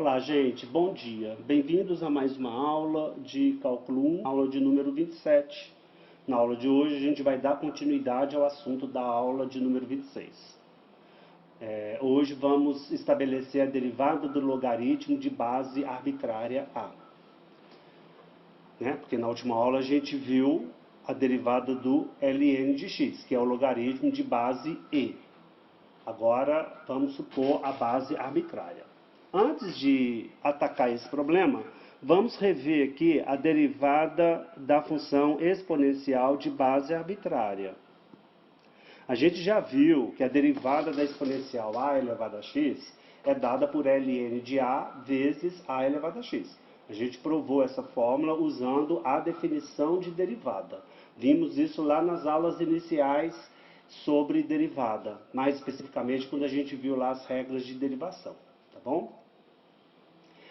Olá, gente, bom dia. Bem-vindos a mais uma aula de Cálculo 1, aula de número 27. Na aula de hoje, a gente vai dar continuidade ao assunto da aula de número 26. Hoje vamos estabelecer a derivada do logaritmo de base arbitrária A. Porque na última aula a gente viu a derivada do ln de x, que é o logaritmo de base E. Agora vamos supor a base arbitrária. Antes de atacar esse problema, vamos rever aqui a derivada da função exponencial de base arbitrária. A gente já viu que a derivada da exponencial a elevado a x é dada por ln de a vezes a elevado a x. A gente provou essa fórmula usando a definição de derivada. Vimos isso lá nas aulas iniciais sobre derivada, mais especificamente quando a gente viu lá as regras de derivação, tá bom?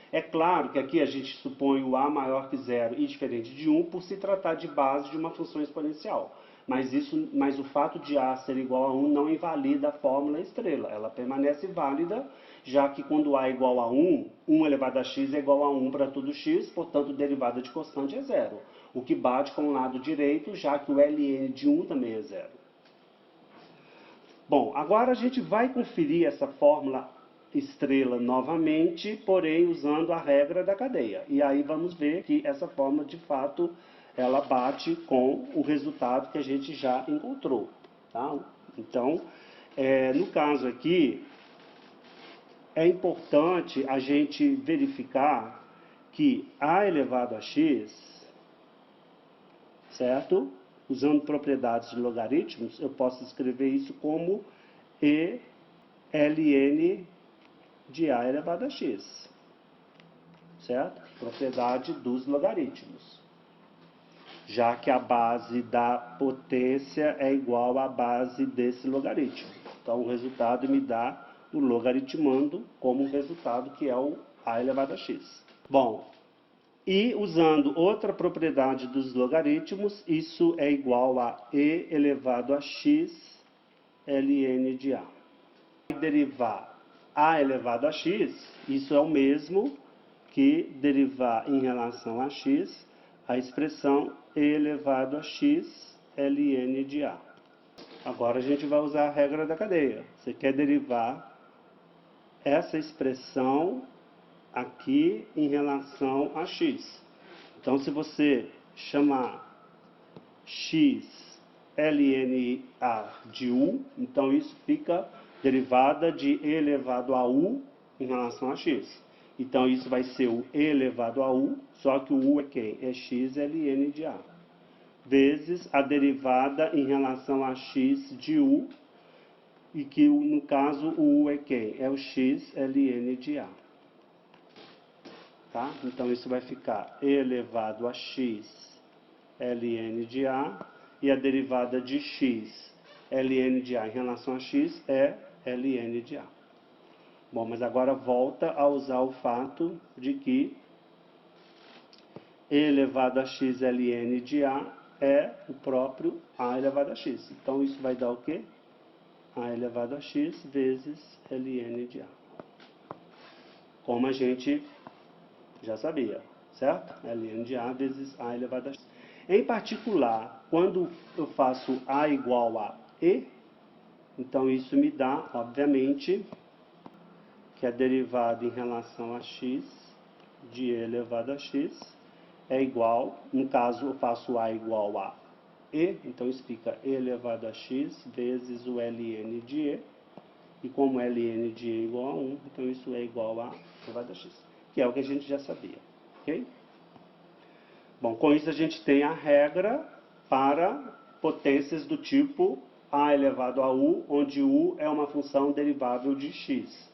É claro que aqui a gente supõe o a maior que zero e diferente de 1 por se tratar de base de uma função exponencial. Mas o fato de a ser igual a 1 não invalida a fórmula estrela. Ela permanece válida, já que quando a é igual a 1, 1 elevado a x é igual a 1 para todo x, portanto, derivada de constante é zero. O que bate com o lado direito, já que o ln de 1 também é zero. Bom, agora a gente vai conferir essa fórmula estrela novamente, porém usando a regra da cadeia. E aí vamos ver que essa fórmula, de fato, ela bate com o resultado que a gente já encontrou. Tá? Então, no caso aqui, é importante a gente verificar que a elevado a x, certo? Usando propriedades de logaritmos, eu posso escrever isso como e ln de a elevado a x, certo? Propriedade dos logaritmos. Já que a base da potência é igual à base desse logaritmo. Então, o resultado me dá o logaritmando como resultado, que é o a elevado a x. Bom, e usando outra propriedade dos logaritmos, isso é igual a e elevado a x ln de a. Derivar a elevado a x, isso é o mesmo que derivar em relação a x a expressão e elevado a x ln de a. Agora a gente vai usar a regra da cadeia. Você quer derivar essa expressão aqui em relação a x. Então, se você chamar x ln a de u, então isso fica derivada de e elevado a u em relação a x. Então, isso vai ser o e elevado a u, só que o u é quem? É x ln de a. Vezes a derivada em relação a x de u, e que no caso o u é quem? É o x ln de a. Tá? Então, isso vai ficar e elevado a x ln de a, e a derivada de x ln de a em relação a x é ln de a. Bom, mas agora volta a usar o fato de que e elevado a x ln de a é o próprio a elevado a x. Então, isso vai dar o quê? A elevado a x vezes ln de a. Como a gente já sabia, certo? ln de a vezes a elevado a x. Em particular, quando eu faço a igual a e, então isso me dá, obviamente, que a derivada em relação a x de e elevado a x é igual, no caso eu faço a igual a e, então isso fica e elevado a x vezes o ln de e, e como ln de e é igual a 1, então isso é igual a elevado a x, que é o que a gente já sabia, ok? Bom, com isso a gente tem a regra para potências do tipo a elevado a u, onde u é uma função derivável de x.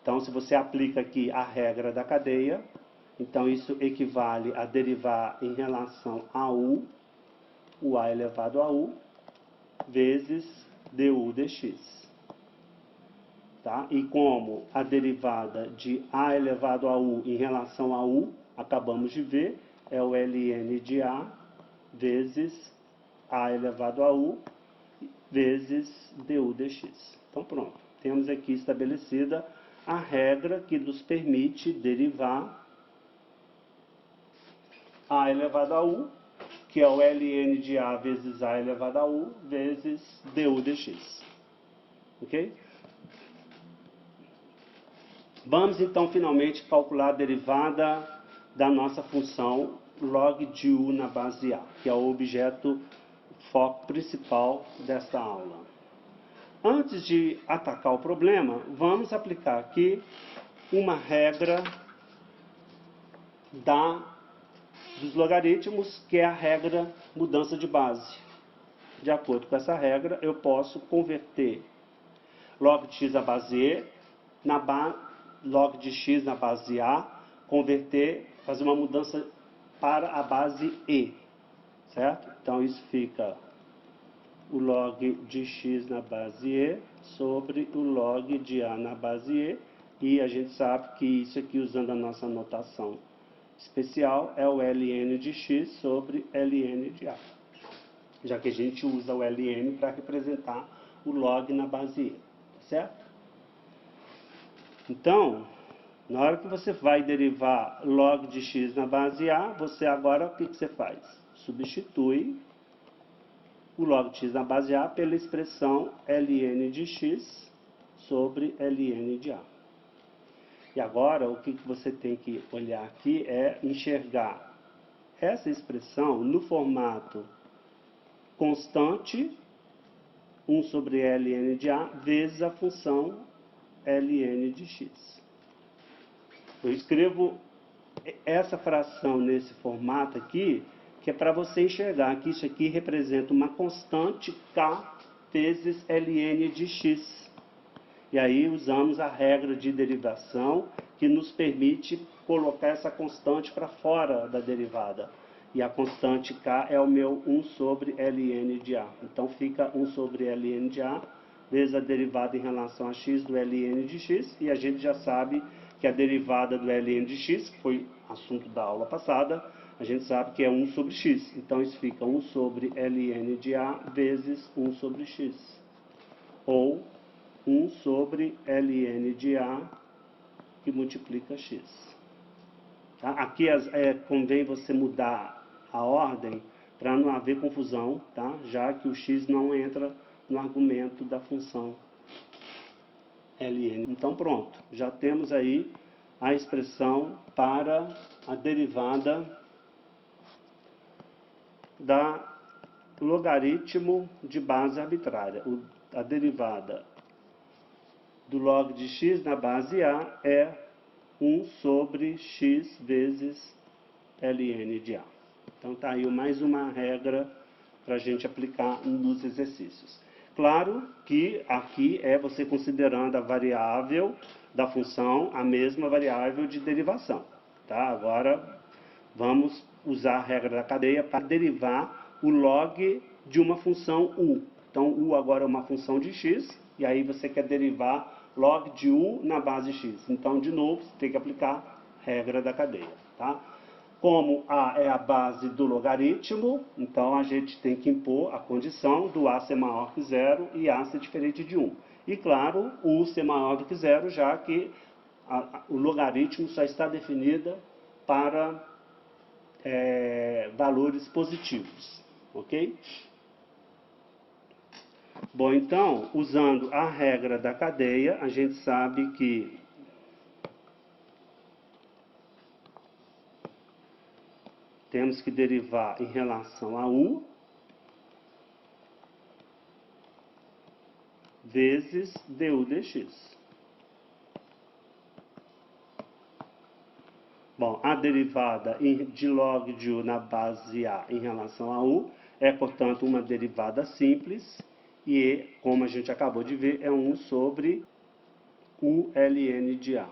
Então, se você aplica aqui a regra da cadeia, então isso equivale a derivar em relação a u, o a elevado a u, vezes du dx. Tá? E como a derivada de a elevado a u em relação a u, acabamos de ver, é o ln de a vezes a elevado a u vezes du dx. Então, pronto. Temos aqui estabelecida a regra que nos permite derivar a elevado a u, que é o ln de a vezes a elevado a u, vezes du dx. Ok? Vamos então finalmente calcular a derivada da nossa função log de u na base a, que é o objeto foco principal desta aula. Antes de atacar o problema, vamos aplicar aqui uma regra dos logaritmos, que é a regra mudança de base. De acordo com essa regra, eu posso converter log de x na base e, log de x na base a, fazer uma mudança para a base e, certo? Então isso fica o log de x na base e sobre o log de a na base e a gente sabe que isso aqui, usando a nossa notação especial, é o ln de x sobre ln de a, já que a gente usa o ln para representar o log na base e, certo? Então, na hora que você vai derivar log de x na base a, você agora, o que você faz? Substitui o log de x na base a pela expressão ln de x sobre ln de a. E agora, o que você tem que olhar aqui é enxergar essa expressão no formato constante, 1 sobre ln de a, vezes a função ln de x. Eu escrevo essa fração nesse formato aqui, que é para você enxergar que isso aqui representa uma constante k vezes ln de x. E aí usamos a regra de derivação, que nos permite colocar essa constante para fora da derivada. E a constante k é o meu 1 sobre ln de a. Então fica 1 sobre ln de a, vezes a derivada em relação a x do ln de x, e a gente já sabe que a derivada do ln de x, que foi assunto da aula passada, a gente sabe que é 1 sobre x. Então isso fica 1 sobre ln de a vezes 1 sobre x. Ou 1 sobre ln de a que multiplica x. Tá? Aqui convém você mudar a ordem para não haver confusão, tá? Já que o x não entra no argumento da função ln. Então pronto, já temos aí a expressão para a derivada da logaritmo de base arbitrária. A derivada do log de x na base a é 1 sobre x vezes ln de a. Então está aí mais uma regra para a gente aplicar nos exercícios. Claro que aqui é você considerando a variável da função a mesma variável de derivação. Tá? Agora vamos usar a regra da cadeia para derivar o log de uma função u. Então u agora é uma função de x, e aí você quer derivar log de u na base x. Então, de novo, você tem que aplicar a regra da cadeia. Tá? Como a é a base do logaritmo, então a gente tem que impor a condição do a ser maior que zero e a ser diferente de 1. E claro, u ser maior do que zero, já que o logaritmo só está definido para valores positivos. Ok? Bom, então, usando a regra da cadeia, a gente sabe que temos que derivar em relação a u vezes du dx. Bom, a derivada de log de u na base a em relação a u é, portanto, uma derivada simples e, como a gente acabou de ver, é 1 sobre u ln de a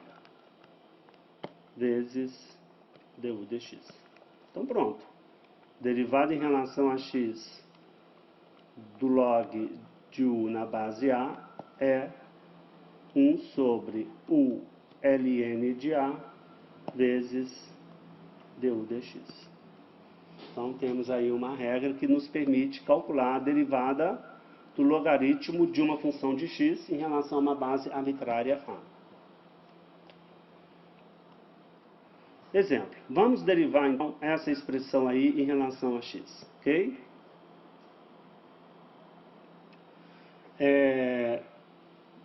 vezes du dx. Então pronto. Derivada em relação a x do log de u na base a é 1 sobre u ln de a vezes du dx. Então temos aí uma regra que nos permite calcular a derivada do logaritmo de uma função de x em relação a uma base arbitrária a. Exemplo, vamos derivar então essa expressão aí em relação a x, ok?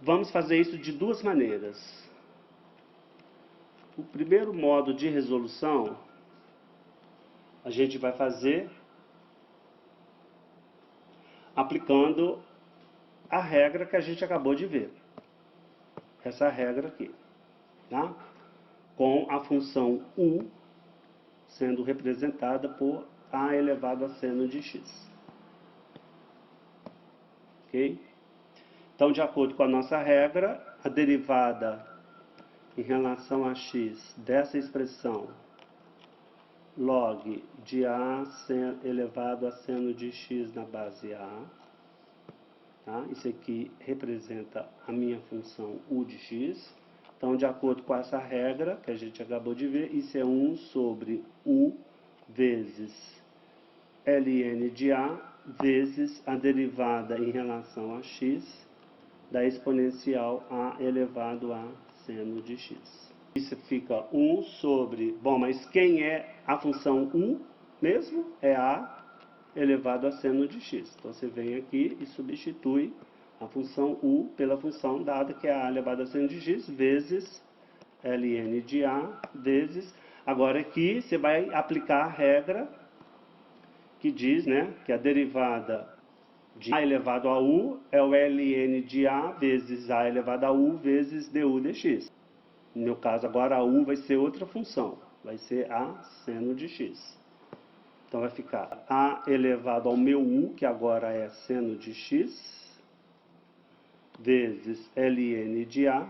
Vamos fazer isso de duas maneiras. O primeiro modo de resolução, a gente vai fazer aplicando a regra que a gente acabou de ver. Essa regra aqui, tá? Com a função u sendo representada por a elevado a seno de x. Ok? Então, de acordo com a nossa regra, a derivada em relação a x dessa expressão log de a elevado a seno de x na base a, tá? Isso aqui representa a minha função u de x. Então, de acordo com essa regra que a gente acabou de ver, isso é 1 sobre u vezes ln de a vezes a derivada em relação a x da exponencial a elevado a seno de x. Isso fica 1 sobre... Bom, mas quem é a função u mesmo? É a elevado a seno de x. Então, você vem aqui e substitui a função u pela função dada, que é a elevado a seno de x, vezes ln de a, vezes... Agora aqui, você vai aplicar a regra que diz, né, que a derivada de a elevado a u é o ln de a vezes a elevado a u vezes du dx. No meu caso, agora a u vai ser outra função, vai ser a seno de x. Então vai ficar a elevado ao meu u, que agora é seno de x, vezes ln de a,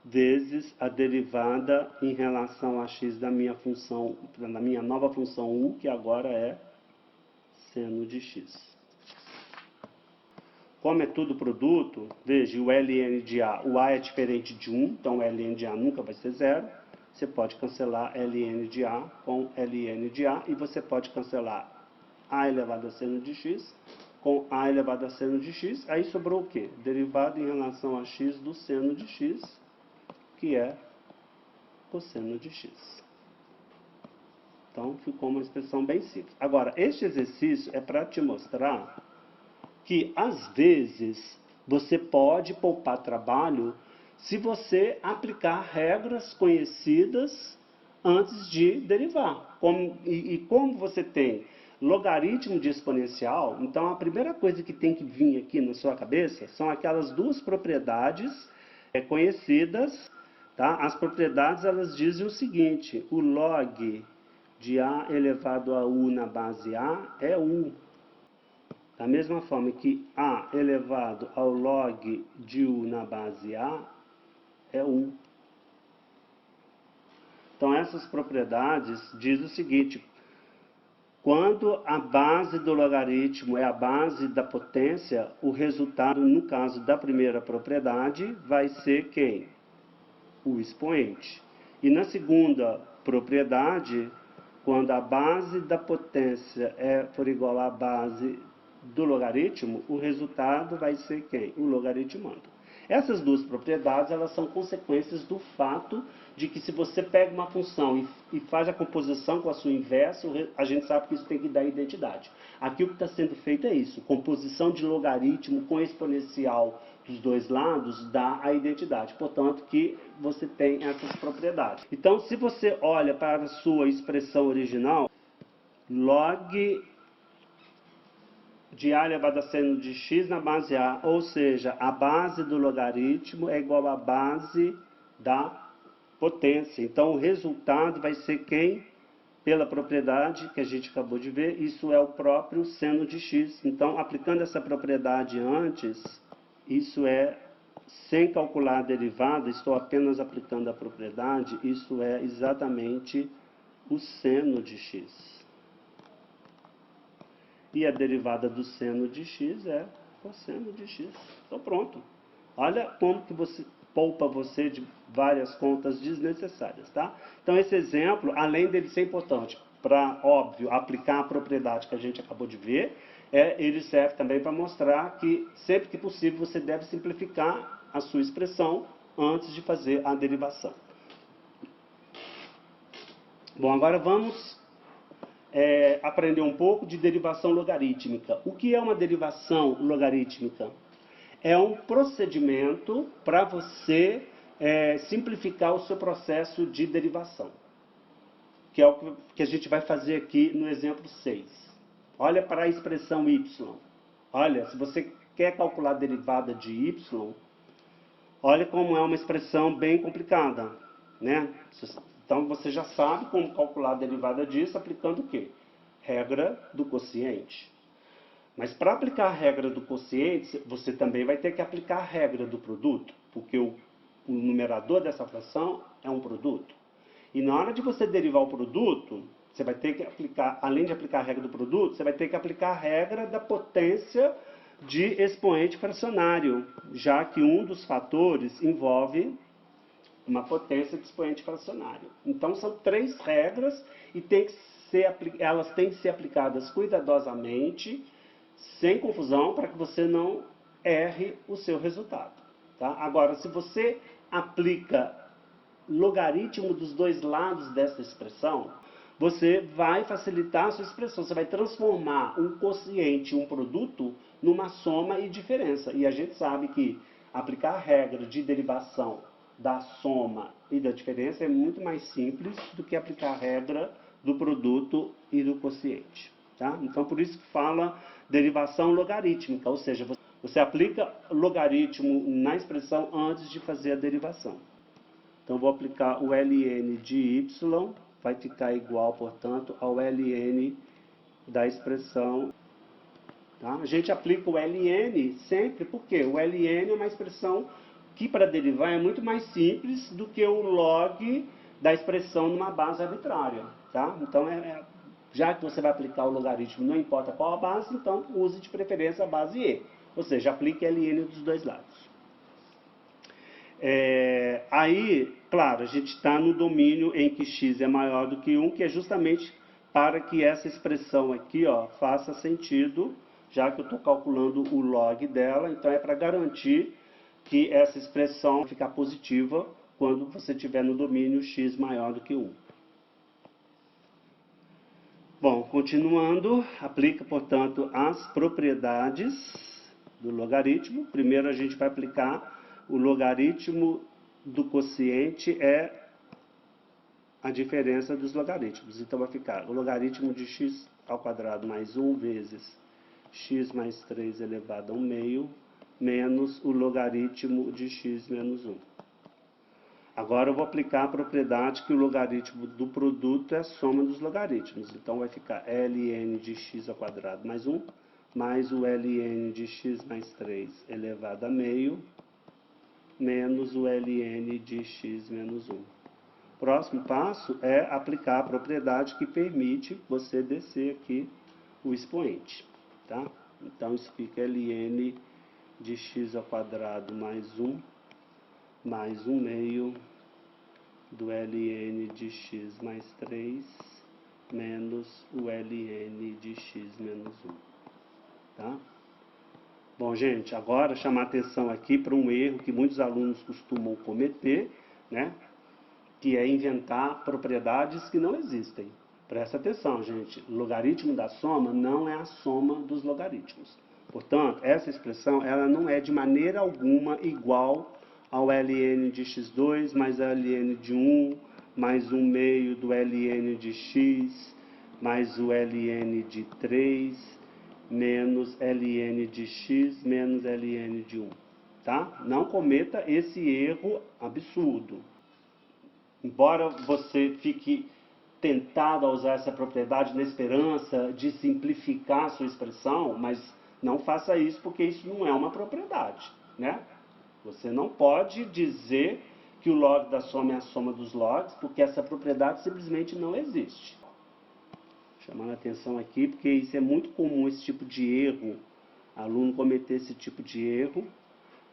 vezes a derivada em relação a x da minha função, da minha nova função u, que agora é seno de x. Como é tudo produto, veja, o ln de a, o a é diferente de 1, então o ln de a nunca vai ser 0. Você pode cancelar ln de a com ln de a, e você pode cancelar a elevado a seno de x com a elevado a seno de x. Aí sobrou o quê? Derivada em relação a x do seno de x, que é cosseno de x. Então, ficou uma expressão bem simples. Agora, este exercício é para te mostrar que, às vezes, você pode poupar trabalho se você aplicar regras conhecidas antes de derivar. Como você tem logaritmo de exponencial, então a primeira coisa que tem que vir aqui na sua cabeça são aquelas duas propriedades conhecidas. Tá? As propriedades, elas dizem o seguinte: o log de a elevado a u na base a é u. Da mesma forma que a elevado ao log de u na base a é u. Então, essas propriedades dizem o seguinte: quando a base do logaritmo é a base da potência, o resultado, no caso da primeira propriedade, vai ser quem? O expoente. E na segunda propriedade, quando a base da potência for igual à base do logaritmo, o resultado vai ser quem? O logaritmando. Essas duas propriedades, elas são consequências do fato de que se você pega uma função e faz a composição com a sua inversa, a gente sabe que isso tem que dar identidade. Aqui o que está sendo feito é isso: composição de logaritmo com exponencial dos dois lados dá a identidade. Portanto, que você tem essas propriedades. Então, se você olha para a sua expressão original, log de a elevado a seno de x na base a, ou seja, a base do logaritmo é igual à base da potência. Então, o resultado vai ser quem? Pela propriedade que a gente acabou de ver, isso é o próprio seno de x. Então, aplicando essa propriedade antes, isso é sem calcular a derivada, estou apenas aplicando a propriedade, isso é exatamente o seno de x. E a derivada do seno de x é cosseno de x. Então pronto. Olha como que você poupa você de várias contas desnecessárias, tá? Então esse exemplo, além dele ser importante para, óbvio, aplicar a propriedade que a gente acabou de ver, ele serve também para mostrar que sempre que possível você deve simplificar a sua expressão antes de fazer a derivação. Bom, agora vamos aprender um pouco de derivação logarítmica. O que é uma derivação logarítmica? É um procedimento para você simplificar o seu processo de derivação, que é o que a gente vai fazer aqui no exemplo 6. Olha para a expressão y. Olha, se você quer calcular a derivada de y, olha como é uma expressão bem complicada, né? Então você já sabe como calcular a derivada disso aplicando o quê? Regra do quociente. Mas para aplicar a regra do quociente, você também vai ter que aplicar a regra do produto, porque o numerador dessa fração é um produto. E na hora de você derivar o produto, você vai ter que aplicar, além de aplicar a regra do produto, você vai ter que aplicar a regra da potência de expoente fracionário, já que um dos fatores envolve uma potência de expoente fracionário. Então são 3 regras e elas têm que ser aplicadas cuidadosamente, sem confusão, para que você não erre o seu resultado. Tá? Agora, se você aplica logaritmo dos dois lados dessa expressão, você vai facilitar a sua expressão. Você vai transformar um quociente, um produto, numa soma e diferença. E a gente sabe que aplicar a regra de derivação da soma e da diferença é muito mais simples do que aplicar a regra do produto e do quociente. Tá? Então, por isso que fala derivação logarítmica, ou seja, você aplica logaritmo na expressão antes de fazer a derivação. Então, vou aplicar o ln de y, vai ficar igual, portanto, ao ln da expressão. Tá? A gente aplica o ln sempre, porque o ln é uma expressão que, para derivar, é muito mais simples do que o log da expressão numa base arbitrária. Tá? Então, já que você vai aplicar o logaritmo, não importa qual a base, então use de preferência a base e. Ou seja, aplique ln dos dois lados. Aí, claro, a gente está no domínio em que x é maior do que 1, que é justamente para que essa expressão aqui faça sentido, já que eu estou calculando o log dela, então é para garantir que essa expressão vai ficar positiva quando você estiver no domínio x maior do que 1. Bom, continuando, aplica, portanto, as propriedades do logaritmo. Primeiro a gente vai aplicar o logaritmo do quociente é a diferença dos logaritmos. Então vai ficar o logaritmo de x ao quadrado mais 1 vezes x mais 3 elevado a 1 meio menos o logaritmo de x menos 1. Agora eu vou aplicar a propriedade que o logaritmo do produto é a soma dos logaritmos. Então vai ficar ln de x ao quadrado mais 1 mais o ln de x mais 3 elevado a meio menos o ln de x menos 1. Próximo passo é aplicar a propriedade que permite você descer aqui o expoente. Tá? Então isso fica ln de x ao quadrado mais 1 mais 1 meio do ln de x mais 3 menos o ln de x menos 1. Tá? Bom, gente, agora chamar atenção aqui para um erro que muitos alunos costumam cometer, né? Que é inventar propriedades que não existem. Presta atenção, gente. Logaritmo da soma não é a soma dos logaritmos. Portanto, essa expressão ela não é de maneira alguma igual ao ln de x2 mais ln de 1 mais 1 meio do ln de x mais o ln de 3 menos ln de x menos ln de 1. Tá? Não cometa esse erro absurdo. Embora você fique tentado a usar essa propriedade na esperança de simplificar a sua expressão, mas não faça isso porque isso não é uma propriedade, né? Você não pode dizer que o log da soma é a soma dos logs, porque essa propriedade simplesmente não existe. Chamando a atenção aqui, porque isso é muito comum, esse tipo de erro, aluno cometer esse tipo de erro,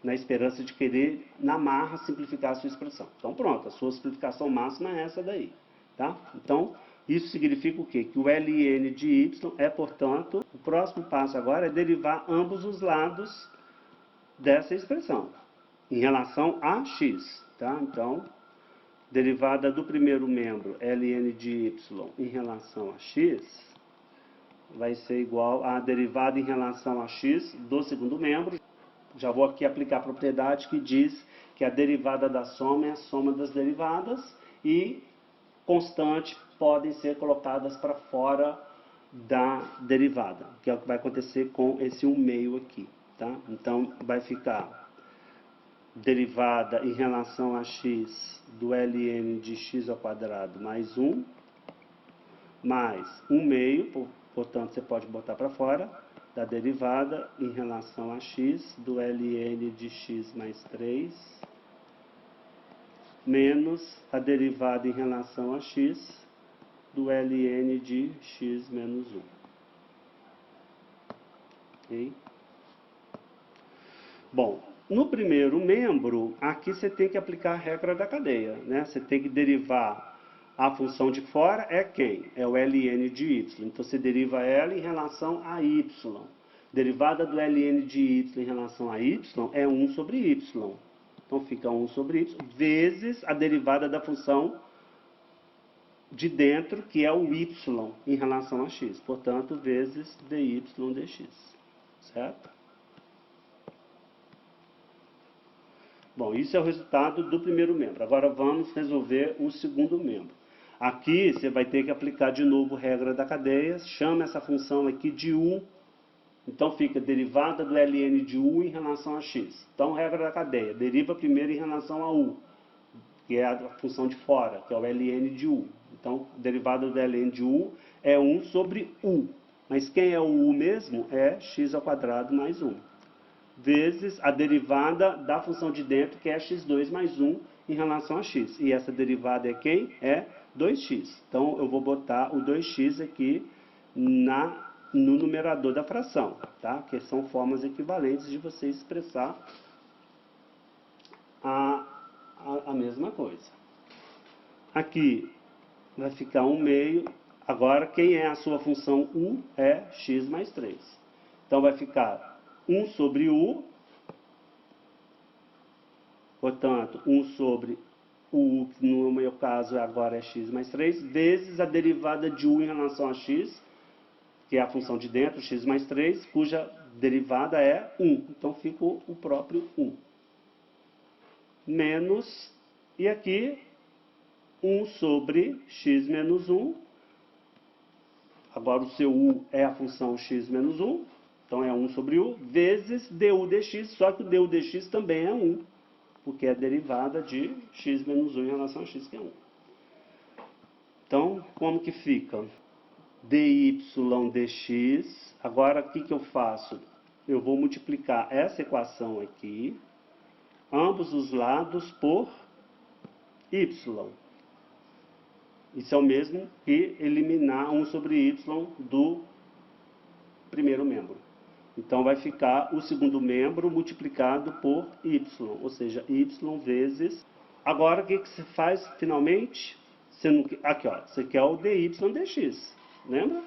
na esperança de querer, na marra, simplificar a sua expressão. Então pronto, a sua simplificação máxima é essa daí. Tá? Então, isso significa o quê? Que o ln de y é, portanto, o próximo passo agora é derivar ambos os lados dessa expressão, em relação a x. Tá? Então, derivada do primeiro membro, ln de y, em relação a x, vai ser igual a derivada em relação a x do segundo membro. Já vou aqui aplicar a propriedade que diz que a derivada da soma é a soma das derivadas e constantes podem ser colocadas para fora da derivada, que é o que vai acontecer com esse 1/2 aqui, tá? Então, vai ficar derivada em relação a x do ln de x ao quadrado mais 1, mais 1/2, portanto, você pode botar para fora, da derivada em relação a x do ln de x mais 3, menos a derivada em relação a x do ln de x menos 1. Ok? Bom, no primeiro membro, aqui você tem que aplicar a regra da cadeia, né? Você tem que derivar a função de fora, é quem? É o ln de y. Então, você deriva ela em relação a y. Derivada do ln de y em relação a y é 1 sobre y. Então, fica 1 sobre y, vezes a derivada da função de dentro, que é o y, em relação a x. Portanto, vezes dy dx. Certo? Bom, isso é o resultado do primeiro membro. Agora, vamos resolver o segundo membro. Aqui, você vai ter que aplicar de novo a regra da cadeia. Chama essa função aqui de u. Então, fica derivada do ln de u em relação a x. Então, regra da cadeia. Deriva primeiro em relação a u, que é a função de fora, que é o ln de u. Então, derivada do ln de u é 1 sobre u. Mas quem é o u mesmo? É x ao quadrado mais 1. Vezes a derivada da função de dentro, que é x2 mais 1 em relação a x. E essa derivada é quem? É 2x. Então, eu vou botar o 2x aqui no numerador da fração, tá? Que são formas equivalentes de você expressar a mesma coisa. Aqui vai ficar 1/2. Agora, quem é a sua função u? É x mais 3. Então, vai ficar 1 sobre u, portanto, 1 sobre u, que no meu caso agora é x mais 3, vezes a derivada de u em relação a x, que é a função de dentro, x mais 3, cuja derivada é 1. Então, ficou o próprio 1. Menos, e aqui, 1 sobre x menos 1. Agora, o seu u é a função x menos 1. Então, é 1 sobre u, vezes du dx, só que o du dx também é 1, porque é derivada de x menos 1 em relação a x, que é 1. Então, como que fica? Dy dx, agora o que eu faço? Eu vou multiplicar essa equação aqui, ambos os lados por y. Isso é o mesmo que eliminar 1 sobre y do primeiro membro. Então, vai ficar o segundo membro multiplicado por y, ou seja, y vezes... Agora, o que você faz finalmente? Aqui, ó, você quer o dy dx, lembra?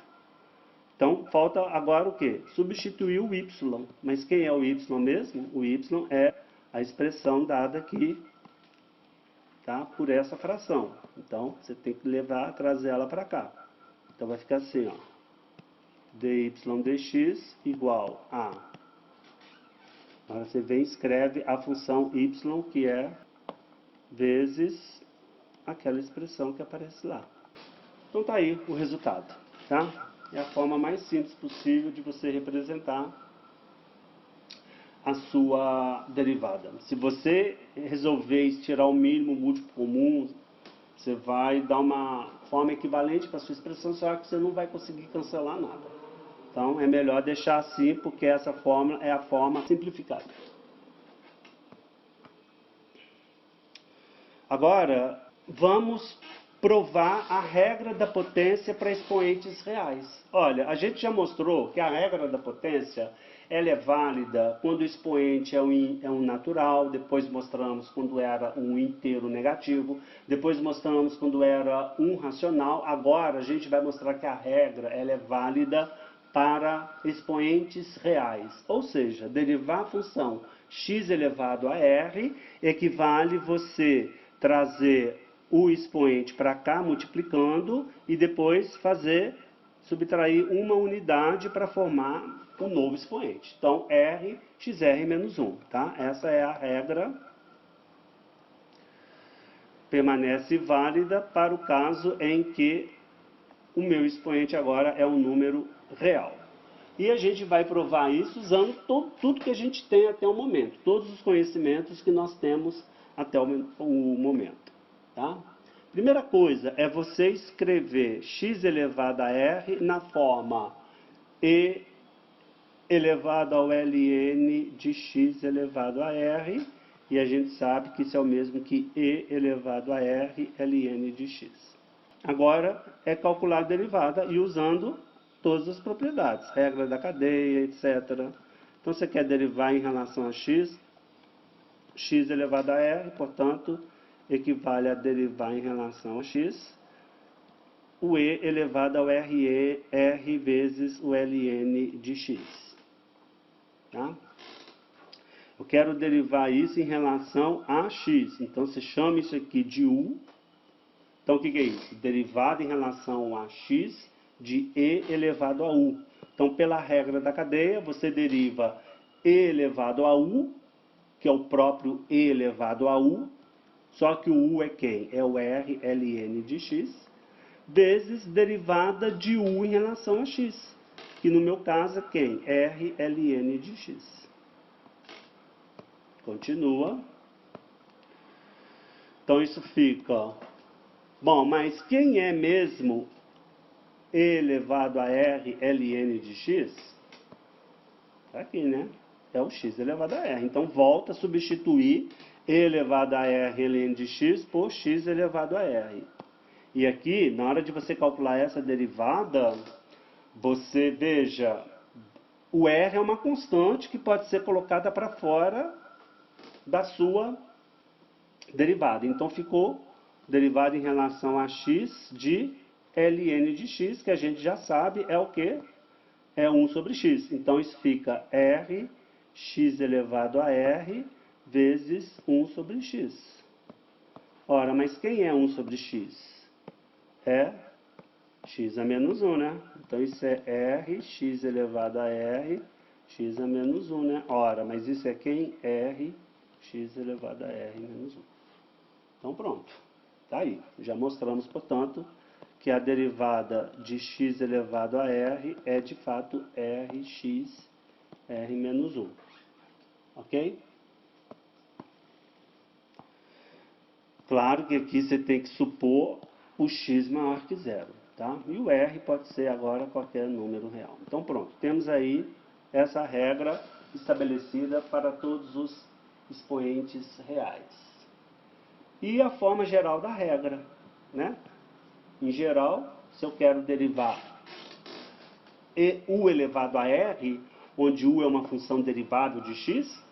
Então, falta agora o quê? Substituir o y. Mas quem é o y mesmo? O y é a expressão dada aqui, tá? Por essa fração. Então, você tem que trazer ela para cá. Então, vai ficar assim, ó. Dy dx igual a... Agora você vem e escreve a função y, que é vezes aquela expressão que aparece lá. Então tá aí o resultado, tá? É a forma mais simples possível de você representar a sua derivada. Se você resolver tirar o mínimo múltiplo comum, você vai dar uma forma equivalente para a sua expressão, só que você não vai conseguir cancelar nada. Então, é melhor deixar assim, porque essa fórmula é a forma simplificada. Agora, vamos provar a regra da potência para expoentes reais. Olha, a gente já mostrou que a regra da potência ela é válida quando o expoente é um natural, depois mostramos quando era um inteiro negativo, depois mostramos quando era um racional. Agora, a gente vai mostrar que a regra ela é válida para expoentes reais, ou seja, derivar a função x elevado a r equivale você trazer o expoente para cá, multiplicando, e depois subtrair uma unidade para formar um novo expoente. Então, R, XR menos 1, tá? Essa é a regra, permanece válida para o caso em que o meu expoente agora é um número real. E a gente vai provar isso usando tudo que a gente tem até o momento, todos os conhecimentos que nós temos até o momento, tá? Primeira coisa é você escrever x elevado a r na forma e elevado ao ln de x elevado a r, e a gente sabe que isso é o mesmo que e elevado a r ln de x. Agora é calcular a derivada e usando todas as propriedades, regra da cadeia, etc. Então você quer derivar em relação a x, x elevado a r, portanto, equivale a derivar em relação a x, o e elevado ao r vezes o ln de x. Tá? Eu quero derivar isso em relação a x, então você chama isso aqui de u. Então o que é isso? Derivada em relação a x de e elevado a u. Então, pela regra da cadeia, você deriva e elevado a u, que é o próprio e elevado a u, só que o u é quem? É o r ln de x, vezes derivada de u em relação a x, que no meu caso é quem? R ln de x. Continua. Então, isso fica... Bom, mas quem é mesmo e elevado a r ln de x? Está aqui, né? É o x elevado a r. Então, volta a substituir e elevado a r ln de x por x elevado a r. E aqui, na hora de você calcular essa derivada, você veja, o r é uma constante que pode ser colocada para fora da sua derivada. Então, ficou derivada em relação a x de ln de x, que a gente já sabe é o que? É 1 sobre x. Então, isso fica r x elevado a r vezes 1 sobre x. Ora, mas quem é 1 sobre x? É x a menos 1, né? Então, isso é r x elevado a r x a menos 1, né? Ora, mas isso é quem? R x elevado a r menos 1. Então, pronto. Tá aí. Já mostramos, portanto, que a derivada de x elevado a r é, de fato, rx r menos 1. Ok? Claro que aqui você tem que supor o x maior que zero, tá? E o r pode ser agora qualquer número real. Então, pronto. Temos aí essa regra estabelecida para todos os expoentes reais. E a forma geral da regra, né? Em geral, se eu quero derivar u elevado a r, onde u é uma função derivável de x,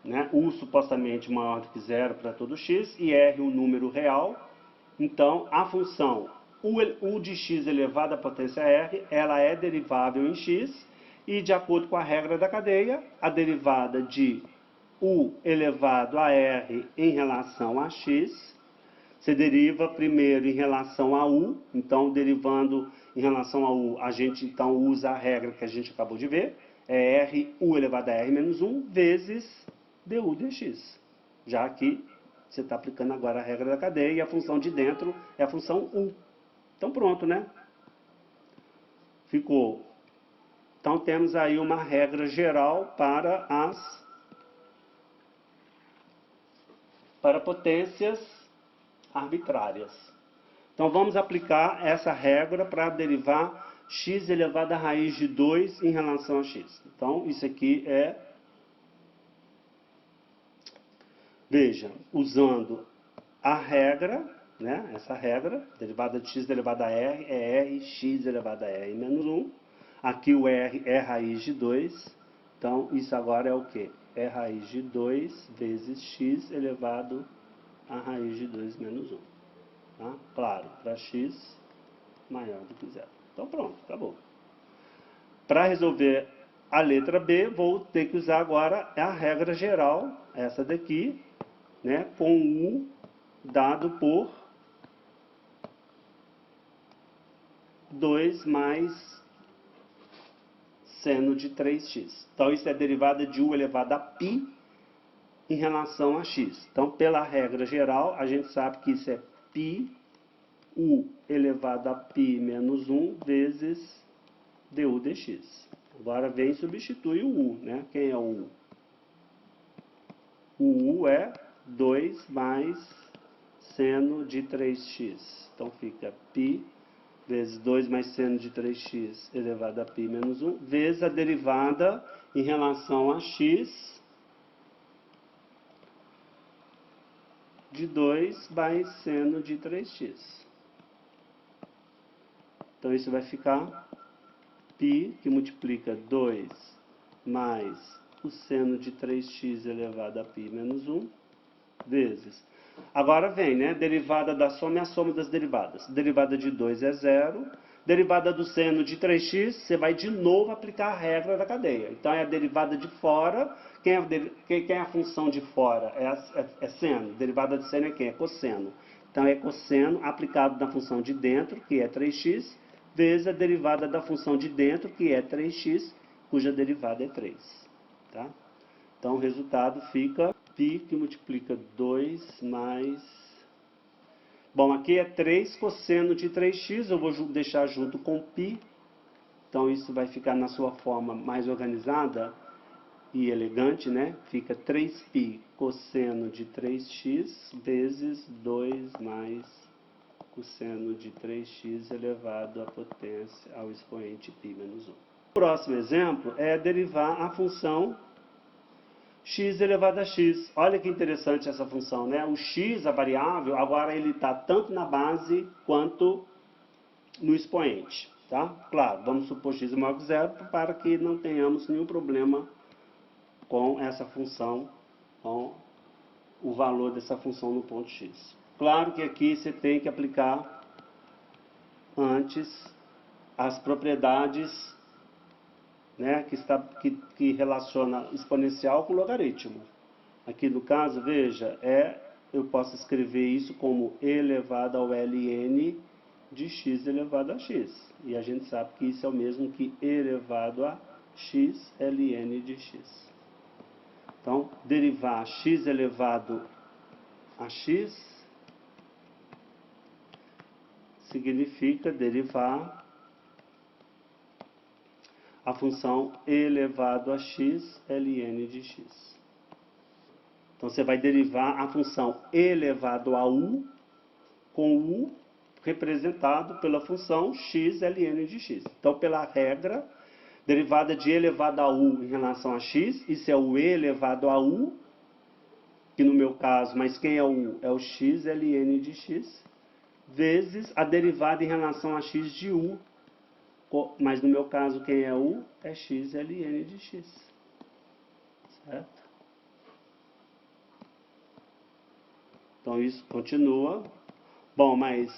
né? U supostamente maior do que zero para todo x, e r um número real. Então, a função u de x elevado à potência r, ela é derivável em x, e de acordo com a regra da cadeia, a derivada de u elevado a r em relação a x, você deriva primeiro em relação a u, então derivando em relação a u, a gente então usa a regra que a gente acabou de ver, é r u elevado a r menos 1 vezes du dx. Já que você está aplicando agora a regra da cadeia e a função de dentro é a função u. Então pronto, né? Ficou. Então temos aí uma regra geral para potências arbitrárias. Então vamos aplicar essa regra para derivar x elevado à raiz de 2 em relação a x. Então isso aqui é, veja, usando a regra, né, essa regra, derivada de x elevado a r é rx elevado a r menos 1. Aqui o r é raiz de 2, então isso agora é o que? É raiz de 2 vezes x elevado a raiz de 2 menos 1. Tá? Claro, para x maior do que zero. Então pronto, acabou. Para resolver a letra B, vou ter que usar agora a regra geral, essa daqui, né, com u dado por 2 mais seno de 3x. Então, isso é derivada de u elevado a π em relação a x. Então, pela regra geral, a gente sabe que isso é π u elevado a π menos 1 vezes du dx. Agora vem e substitui o u, né? Quem é o u? O u é 2 mais seno de 3x. Então fica π vezes 2 mais seno de 3x elevado a π menos 1, vezes a derivada em relação a x de 2 mais seno de 3x. Então isso vai ficar π, que multiplica 2 mais o seno de 3x elevado a π menos 1, vezes. Agora vem, né? Derivada da soma é a soma das derivadas. Derivada de 2 é 0. Derivada do seno de 3x, você vai de novo aplicar a regra da cadeia. Então é a derivada de fora. Quem é a função de fora? É seno. Derivada de seno é quem? É cosseno. Então é cosseno aplicado na função de dentro, que é 3x, vezes a derivada da função de dentro, que é 3x, cuja derivada é 3. Tá? Então o resultado fica π, que multiplica 2 mais... Bom, aqui é 3 cosseno de 3x, eu vou deixar junto com π. Então isso vai ficar na sua forma mais organizada e elegante, né? Fica 3π cosseno de 3x vezes 2 mais cosseno de 3x elevado à potência ao expoente π menos 1. O próximo exemplo é derivar a função x elevado a x. Olha que interessante essa função, né? O x, a variável, agora ele está tanto na base quanto no expoente, tá? Claro, vamos supor x é maior que zero para que não tenhamos nenhum problema com essa função, com o valor dessa função no ponto x. Claro que aqui você tem que aplicar antes as propriedades, né, que relaciona exponencial com logaritmo. Aqui no caso, veja, eu posso escrever isso como e elevado ao ln de x elevado a x. E a gente sabe que isso é o mesmo que e elevado a x ln de x. Então, derivar x elevado a x significa derivar a função e elevado a x ln de x. Então, você vai derivar a função e elevado a u, com u representado pela função x ln de x. Então, pela regra, derivada de e elevado a u em relação a x, isso é o e elevado a u, que no meu caso, mas quem é o u? É o x ln de x, vezes a derivada em relação a x de u, mas no meu caso, quem é u? É x ln de x. Certo? Então, isso continua. Bom, mas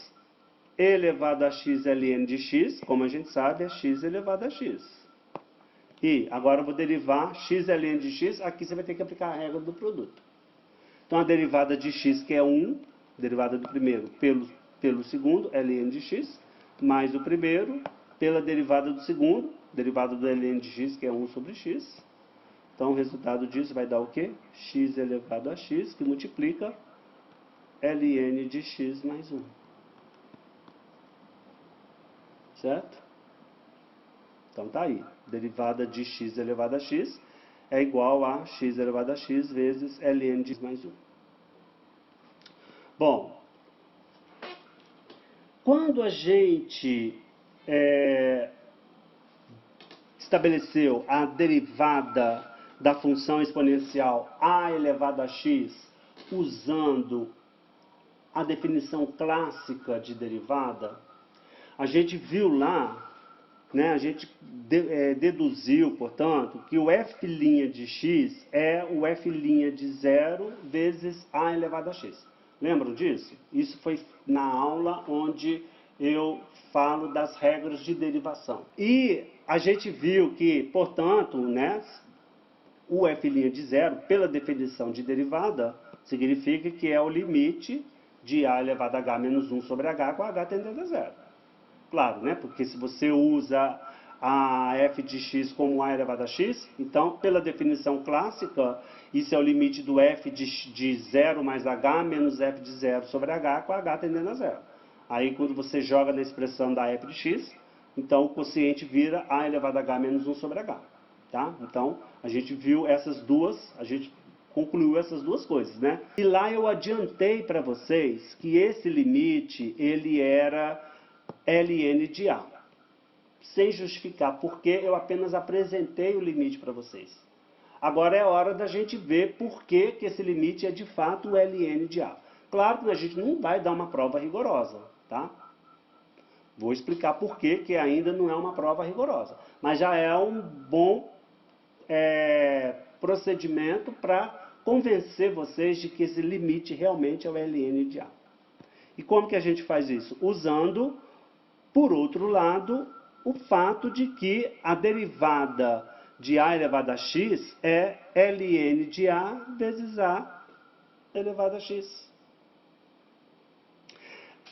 e elevado a x ln de x, como a gente sabe, é x elevado a x. E agora eu vou derivar x ln de x, aqui você vai ter que aplicar a regra do produto. Então, a derivada de x, que é 1, derivada do primeiro pelo segundo, ln de x, mais o primeiro pela derivada do segundo, derivada do ln de x, que é 1 sobre x. Então, o resultado disso vai dar o quê? X elevado a x, que multiplica ln de x mais 1. Certo? Então, tá aí. Derivada de x elevado a x é igual a x elevado a x vezes ln de x mais 1. Bom, quando a gente estabeleceu a derivada da função exponencial a elevado a x usando a definição clássica de derivada, a gente viu lá, né, a gente deduziu, portanto, que o f' de x é o f' de 0 vezes a elevado a x. Lembram disso? Isso foi na aula onde eu falo das regras de derivação. E a gente viu que, portanto, né, o f' de 0, pela definição de derivada, significa que é o limite de a elevado a h menos 1 sobre h com h tendendo a 0. Claro, né? Porque se você usa a f de x como a elevado a x, então, pela definição clássica, isso é o limite do f de 0 mais h menos f de 0 sobre h, com h tendendo a zero. Aí, quando você joga na expressão da f de x, então o quociente vira a elevado a h menos 1 sobre h. Tá? Então, a gente viu essas duas, a gente concluiu essas duas coisas, né? E lá eu adiantei para vocês que esse limite, ele era ln de a. Sem justificar, porque eu apenas apresentei o limite para vocês. Agora é hora da gente ver por que esse limite é de fato ln de a. Claro que a gente não vai dar uma prova rigorosa, tá? Vou explicar por que ainda não é uma prova rigorosa. Mas já é um bom procedimento para convencer vocês de que esse limite realmente é o ln de a. E como que a gente faz isso? Usando, por outro lado, o fato de que a derivada de a elevado a x é ln de a vezes a elevado a x.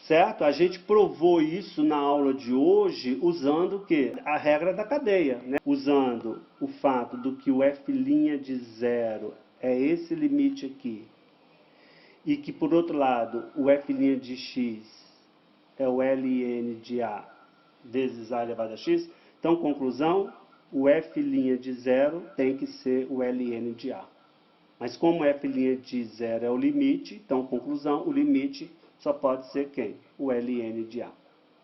Certo? A gente provou isso na aula de hoje usando o quê? A regra da cadeia, né? Usando o fato do que o f' de 0 é esse limite aqui, e que, por outro lado, o f' de x é o ln de a vezes a elevado a x. Então, conclusão, o f' de 0 tem que ser o ln de a. Mas como o f' de 0 é o limite, então, conclusão, o limite só pode ser quem? O ln de a.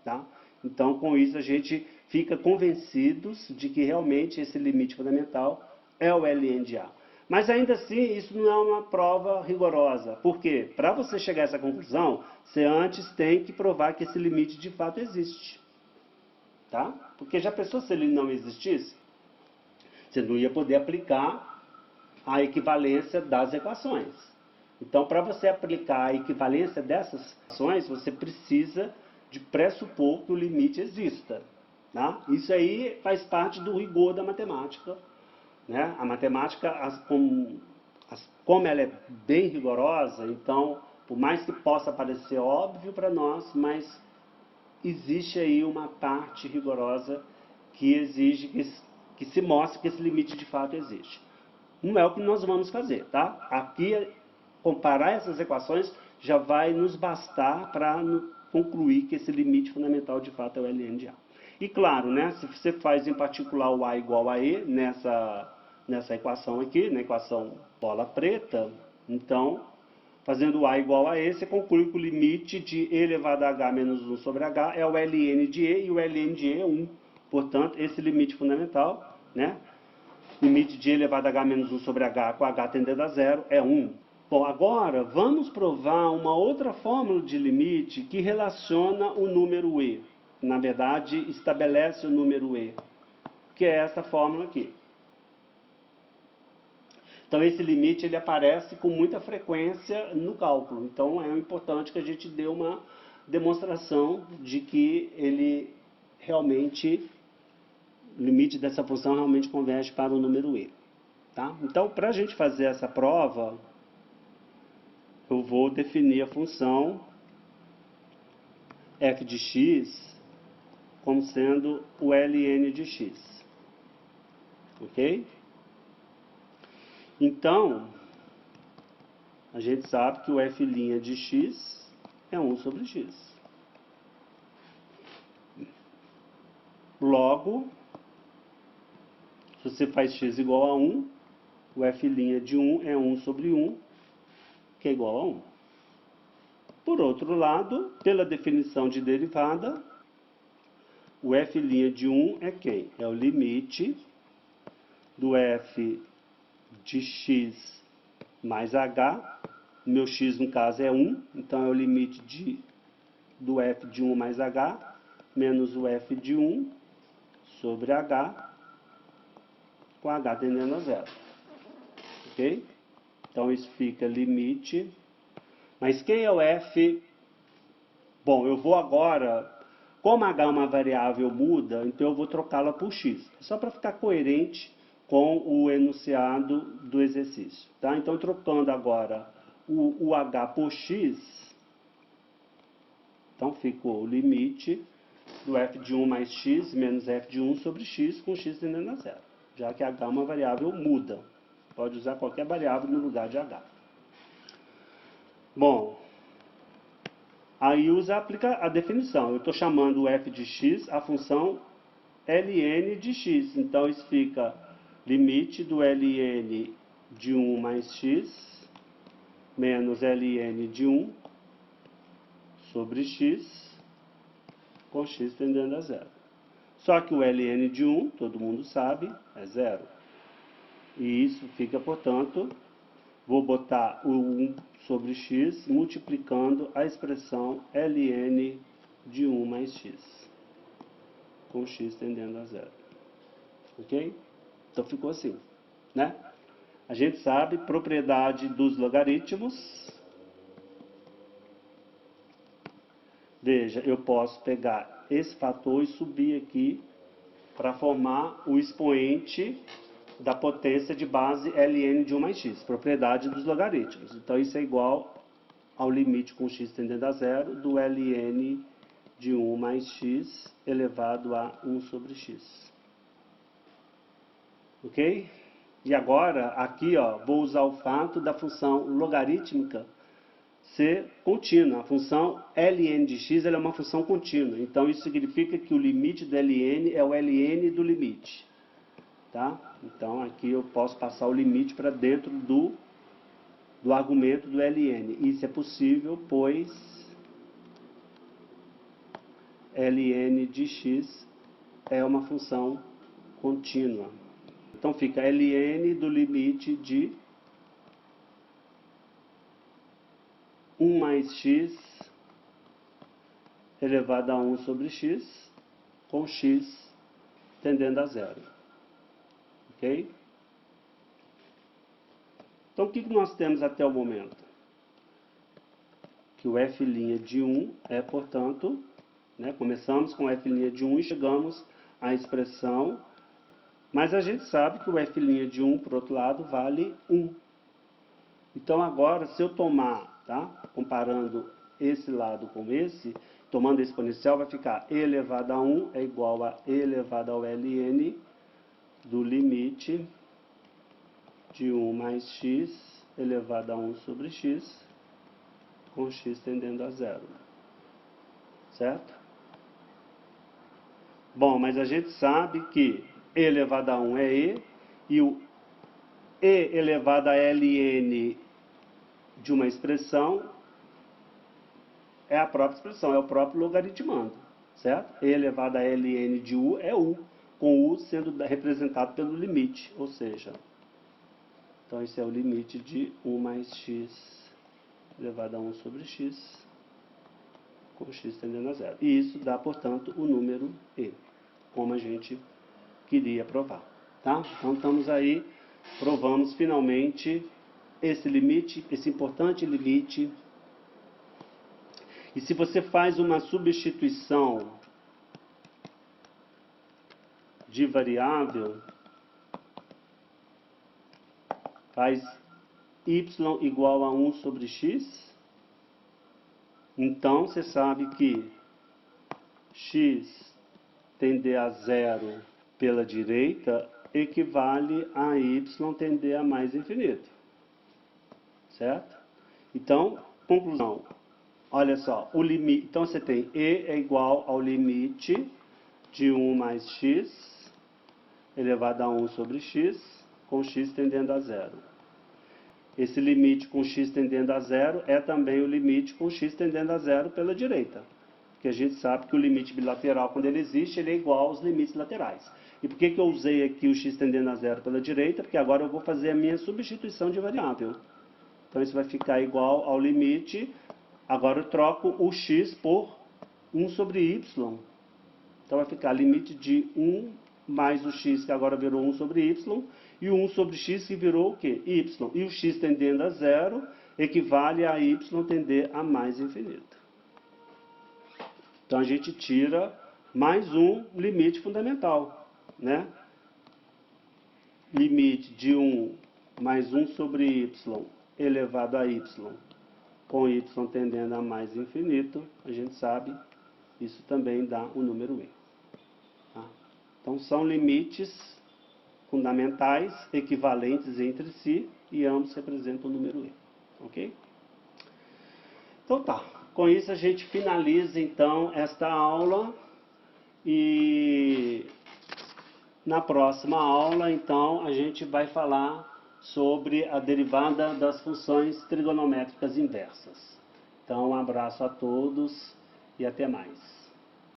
Tá? Então, com isso, a gente fica convencidos de que realmente esse limite fundamental é o ln de a. Mas ainda assim, isso não é uma prova rigorosa. Por quê? Para você chegar a essa conclusão, você antes tem que provar que esse limite de fato existe. Tá? Porque já pensou se ele não existisse? Você não ia poder aplicar a equivalência das equações. Então, para você aplicar a equivalência dessas equações, você precisa de pressupor que o limite exista. Tá? Isso aí faz parte do rigor da matemática. Né? A matemática, como ela é bem rigorosa, então, por mais que possa parecer óbvio para nós, mas existe aí uma parte rigorosa que exige que se mostre que esse limite de fato existe. Não é o que nós vamos fazer, tá? Aqui, comparar essas equações já vai nos bastar para concluir que esse limite fundamental de fato é o ln de a. E claro, né, se você faz em particular o a igual a e nessa equação aqui, na equação bola preta, então, fazendo a igual a e, você conclui que o limite de e elevado a h menos 1 sobre h é o ln de e, e o ln de e é 1. Portanto, esse limite fundamental, né, limite de e elevado a h menos 1 sobre h com h tendendo a zero é 1. Bom, agora vamos provar uma outra fórmula de limite que relaciona o número e. Na verdade, estabelece o número e, que é essa fórmula aqui. Então, esse limite ele aparece com muita frequência no cálculo. Então, é importante que a gente dê uma demonstração de que ele realmente, o limite dessa função realmente converge para o número e. Tá? Então, para a gente fazer essa prova, eu vou definir a função f de x como sendo o ln de x. Ok? Então, a gente sabe que o f' de x é 1 sobre x. Logo, se você faz x igual a 1, o f' de 1 é 1 sobre 1, que é igual a 1. Por outro lado, pela definição de derivada, o f' de 1 é quem? É o limite do f de x mais h. Meu x, no caso, é 1. Então, é o limite do f de 1 mais h, menos o f de 1 sobre h, com h tendendo a zero. Ok? Então, isso fica limite. Mas quem é o f? Bom, eu vou agora... Como h é uma variável muda, então eu vou trocá-la por x. Só para ficar coerente com o enunciado do exercício. Tá? Então, trocando agora o h por x, então ficou o limite do f de 1 mais x menos f de 1 sobre x com x tendendo a zero, já que h é uma variável muda. Pode usar qualquer variável no lugar de h. Bom, aí aplica a definição. Eu estou chamando o f de x a função ln de x. Então, isso fica limite do ln de 1 mais x menos ln de 1 sobre x com x tendendo a zero. Só que o ln de 1, todo mundo sabe, é zero. E isso fica, portanto, vou botar o 1 sobre x multiplicando a expressão ln de 1 mais x, com x tendendo a zero. Ok? Então ficou assim, né? A gente sabe propriedade dos logaritmos. Veja, eu posso pegar esse fator e subir aqui para formar o expoente da potência de base ln de 1 mais x, propriedade dos logaritmos. Então, isso é igual ao limite com x tendendo a zero do ln de 1 mais x elevado a 1 sobre x. Ok? E agora, aqui, ó, vou usar o fato da função logarítmica ser contínua. A função ln de x ela é uma função contínua. Então, isso significa que o limite do ln é o ln do limite. Tá? Então, aqui eu posso passar o limite para dentro do argumento do ln. Isso é possível, pois ln de x é uma função contínua. Então, fica ln do limite de 1 mais x elevado a 1 sobre x, com x tendendo a zero. Ok? Então, o que nós temos até o momento? Que o f' de 1 é, portanto, né, começamos com f' de 1 e chegamos à expressão, mas a gente sabe que o f' de 1, por outro lado, vale 1. Então, agora, se eu tomar, tá, comparando esse lado com esse, tomando a exponencial, vai ficar e elevado a 1 é igual a e elevado ao ln do limite de 1 mais x elevado a 1 sobre x, com x tendendo a zero. Certo? Bom, mas a gente sabe que e elevado a 1 é e o e elevado a ln de uma expressão é a própria expressão, é o próprio logaritmando. Certo? E elevado a ln de u é u, com u sendo representado pelo limite, ou seja, então esse é o limite de 1 mais x elevado a 1 sobre x, com x tendendo a zero. E isso dá, portanto, o número e, como a gente queria provar. Tá? Então, estamos aí, provamos finalmente esse limite, esse importante limite. E se você faz uma substituição de variável, faz y igual a 1 sobre x, então você sabe que x tender a zero pela direita equivale a y tender a mais infinito. Certo? Então, conclusão. Olha só, o limite, então você tem e é igual ao limite de 1 mais x elevado a 1 sobre x, com x tendendo a zero. Esse limite com x tendendo a zero é também o limite com x tendendo a zero pela direita. Porque a gente sabe que o limite bilateral, quando ele existe, ele é igual aos limites laterais. E por que eu usei aqui o x tendendo a zero pela direita? Porque agora eu vou fazer a minha substituição de variável. Então, isso vai ficar igual ao limite. Agora eu troco o x por 1 sobre y. Então, vai ficar limite de 1 mais o x, que agora virou 1 sobre y, e o 1 sobre x, que virou o quê? Y. E o x tendendo a zero equivale a y tender a mais infinito. Então, a gente tira mais um limite fundamental, né? Limite de 1 mais 1 sobre y elevado a y, com y tendendo a mais infinito, a gente sabe, isso também dá o número E. Tá? Então são limites fundamentais, equivalentes entre si, e ambos representam o número E. Ok? Então tá, com isso a gente finaliza então esta aula, e na próxima aula então a gente vai falar sobre a derivada das funções trigonométricas inversas. Então um abraço a todos e até mais.